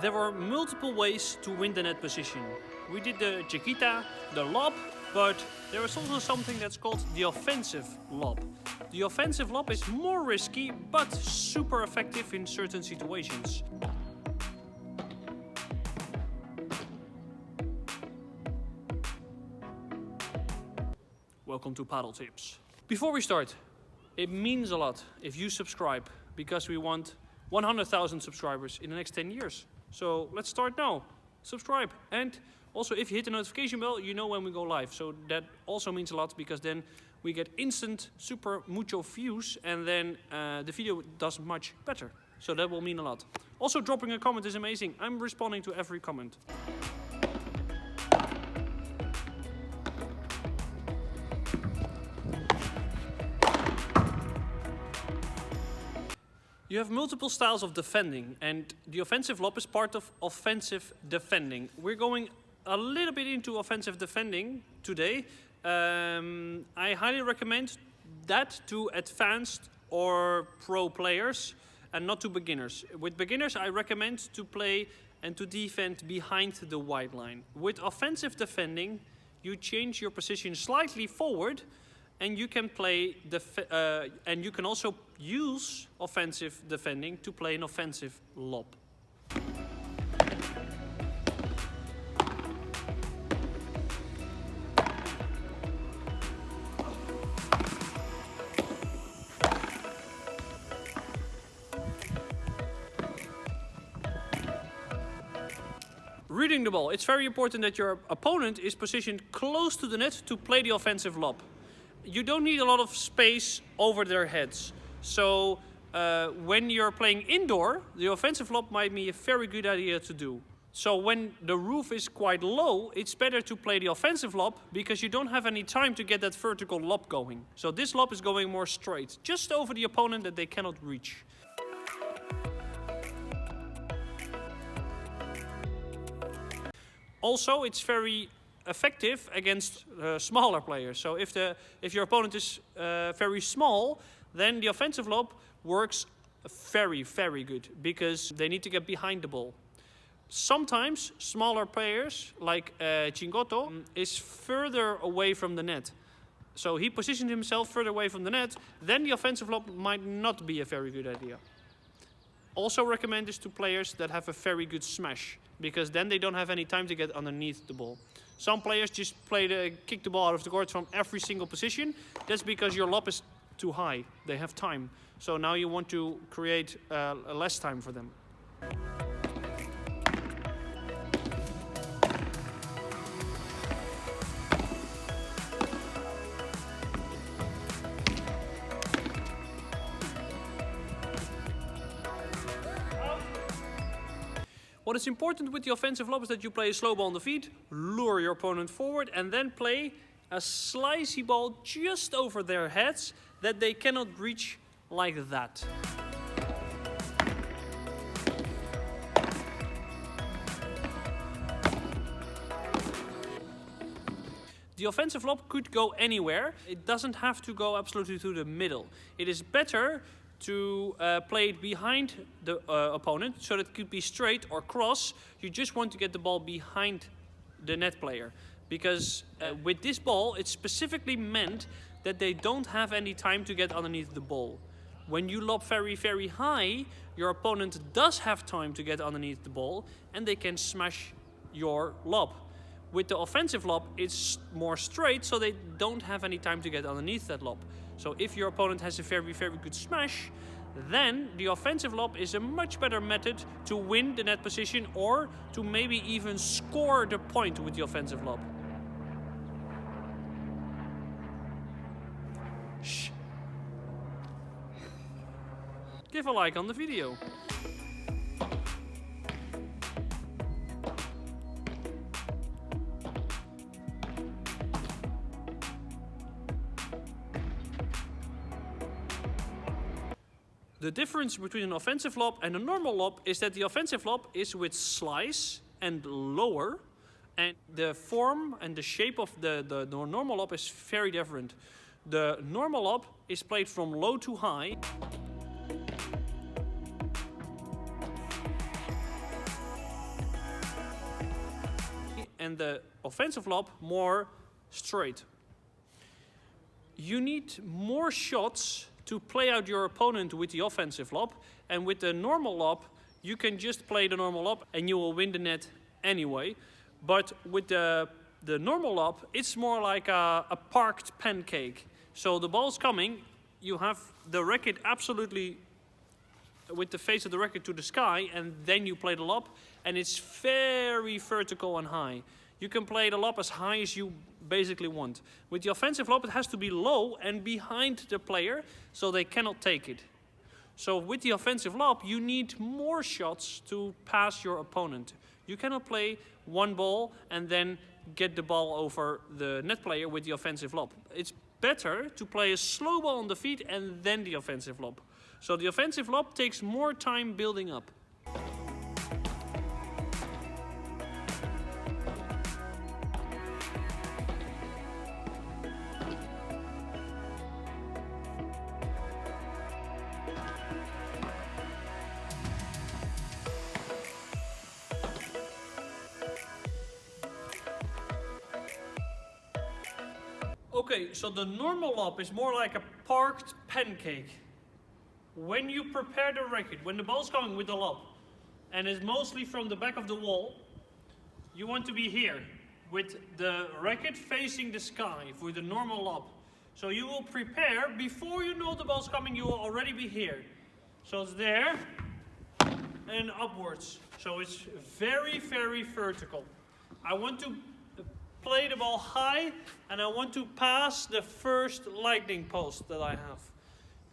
There are multiple ways to win the net position. We did the chiquita, the lob, but there is also something that's called the offensive lob. The offensive lob is more risky, but super effective in certain situations. Welcome to Padel Tips. Before we start, it means a lot if you subscribe, because we want 100,000 subscribers in the next 10 years. So let's start now. Subscribe. And also if you hit the notification bell, you know when we go live. So that also means a lot, because then we get instant super mucho views, and then the video does much better. So that will mean a lot. Also, dropping a comment is amazing. I'm responding to every comment. You have multiple styles of defending, and the offensive lob is part of offensive defending. We're going a little bit into offensive defending today. I highly recommend that to advanced or pro players and not to beginners. With beginners, I recommend to play and to defend behind the white line. With offensive defending, you change your position slightly forward, and you can play and you can also use offensive defending to play an offensive lob. Reading the ball. It's very important that your opponent is positioned close to the net to play the offensive lob. You don't need a lot of space over their heads. So when you're playing indoor, the offensive lob might be a very good idea to do. So when the roof is quite low, it's better to play the offensive lob, because you don't have any time to get that vertical lob going. So this lob is going more straight, just over the opponent that they cannot reach. Also, it's very effective against smaller players. So if your opponent is very small, then the offensive lob works very, very good, because they need to get behind the ball. Sometimes smaller players, like Chingoto, is further away from the net. So he positioned himself further away from the net, then the offensive lob might not be a very good idea. Also recommend this to players that have a very good smash, because then they don't have any time to get underneath the ball. Some players just kick the ball out of the court from every single position. That's because your lob is too high. They have time. So now you want to create less time for them. What is important with the offensive lob is that you play a slow ball on the feet, lure your opponent forward, and then play a slicey ball just over their heads that they cannot reach like that. The offensive lob could go anywhere. It doesn't have to go absolutely to the middle. It is better to play it behind the opponent, so that it could be straight or cross. You just want to get the ball behind the net player, because with this ball it's specifically meant that they don't have any time to get underneath the ball. When you lob very, very high, your opponent does have time to get underneath the ball, and they can smash your lob. With the offensive lob, it's more straight, so they don't have any time to get underneath that lob. So if your opponent has a very, very good smash, then the offensive lob is a much better method to win the net position, or to maybe even score the point with the offensive lob. Shh. Give a like on the video. The difference between an offensive lob and a normal lob is that the offensive lob is with slice and lower, and the form and the shape of the normal lob is very different. The normal lob is played from low to high. and the offensive lob more straight. You need more shots to play out your opponent with the offensive lob, and with the normal lob you can just play the normal lob and you will win the net anyway. But with the normal lob, it's more like a parked pancake. So the ball's coming, you have the racket absolutely with the face of the racket to the sky, and then you play the lob, and it's very vertical and high. You can play the lob as high as you basically want. With the offensive lob, it has to be low and behind the player, so they cannot take it. So with the offensive lob, you need more shots to pass your opponent. You cannot play one ball and then get the ball over the net player with the offensive lob. It's better to play a slow ball on the feet and then the offensive lob. So the offensive lob takes more time building up. Okay, so the normal lob is more like a parked pancake. When you prepare the racket, when the ball's coming with the lob, and it's mostly from the back of the wall, you want to be here, with the racket facing the sky for the normal lob. So you will prepare, before you know the ball's coming, you will already be here. So it's there, and upwards. So it's very, very vertical. I want to play the ball high, and I want to pass the first lightning post that I have.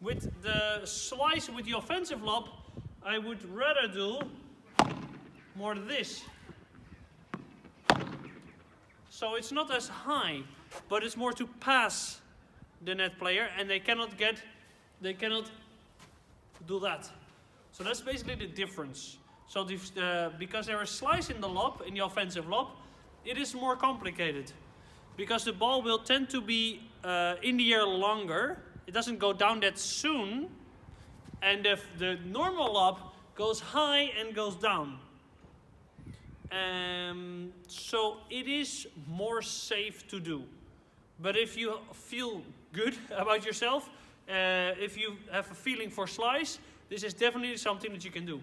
With the slice with the offensive lob, I would rather do more this. So it's not as high, but it's more to pass the net player, and they cannot do that. So that's basically the difference. So because there is slice in the lob, in the offensive lob, it is more complicated. Because the ball will tend to be in the air longer. It doesn't go down that soon, and the normal lob goes high and goes down. So it is more safe to do. But if you feel good about yourself, if you have a feeling for slice, this is definitely something that you can do.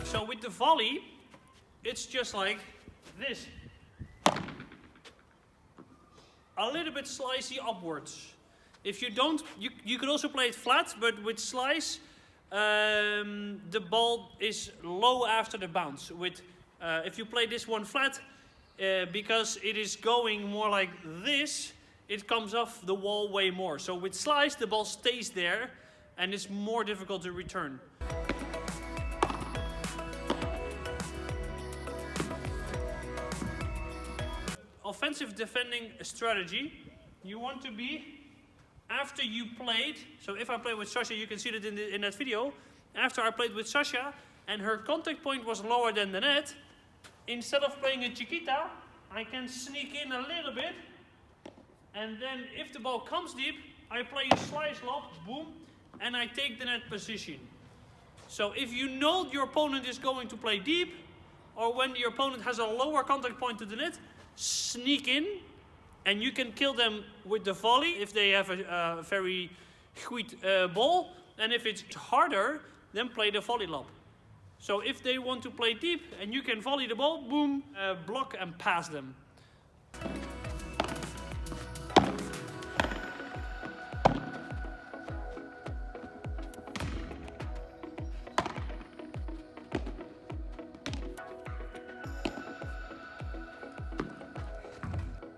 So with the volley, it's just like this. A little bit slicey upwards. If you don't, you could also play it flat, but with slice, the ball is low after the bounce. If you play this one flat, because it is going more like this, it comes off the wall way more. So with slice, the ball stays there, and it's more difficult to return. Offensive defending strategy, you want to be, after you played, so if I play with Sasha, you can see that in that video, after I played with Sasha and her contact point was lower than the net, instead of playing a chiquita, I can sneak in a little bit, and then if the ball comes deep, I play a slice lob, boom, and I take the net position. So if you know your opponent is going to play deep, or when your opponent has a lower contact point to the net, sneak in, and you can kill them with the volley if they have a very sweet ball, and if it's harder, then play the volley lob. So if they want to play deep and you can volley the ball, boom, block and pass them.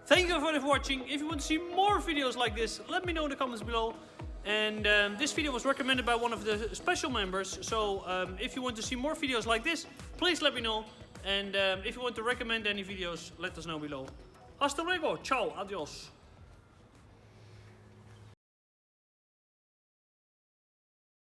Thank you for watching. If you want to see more videos like this, let me know in the comments below. And this video was recommended by one of the special members. So if you want to see more videos like this, please let me know. And if you want to recommend any videos, let us know below. Hasta luego. Ciao. Adios.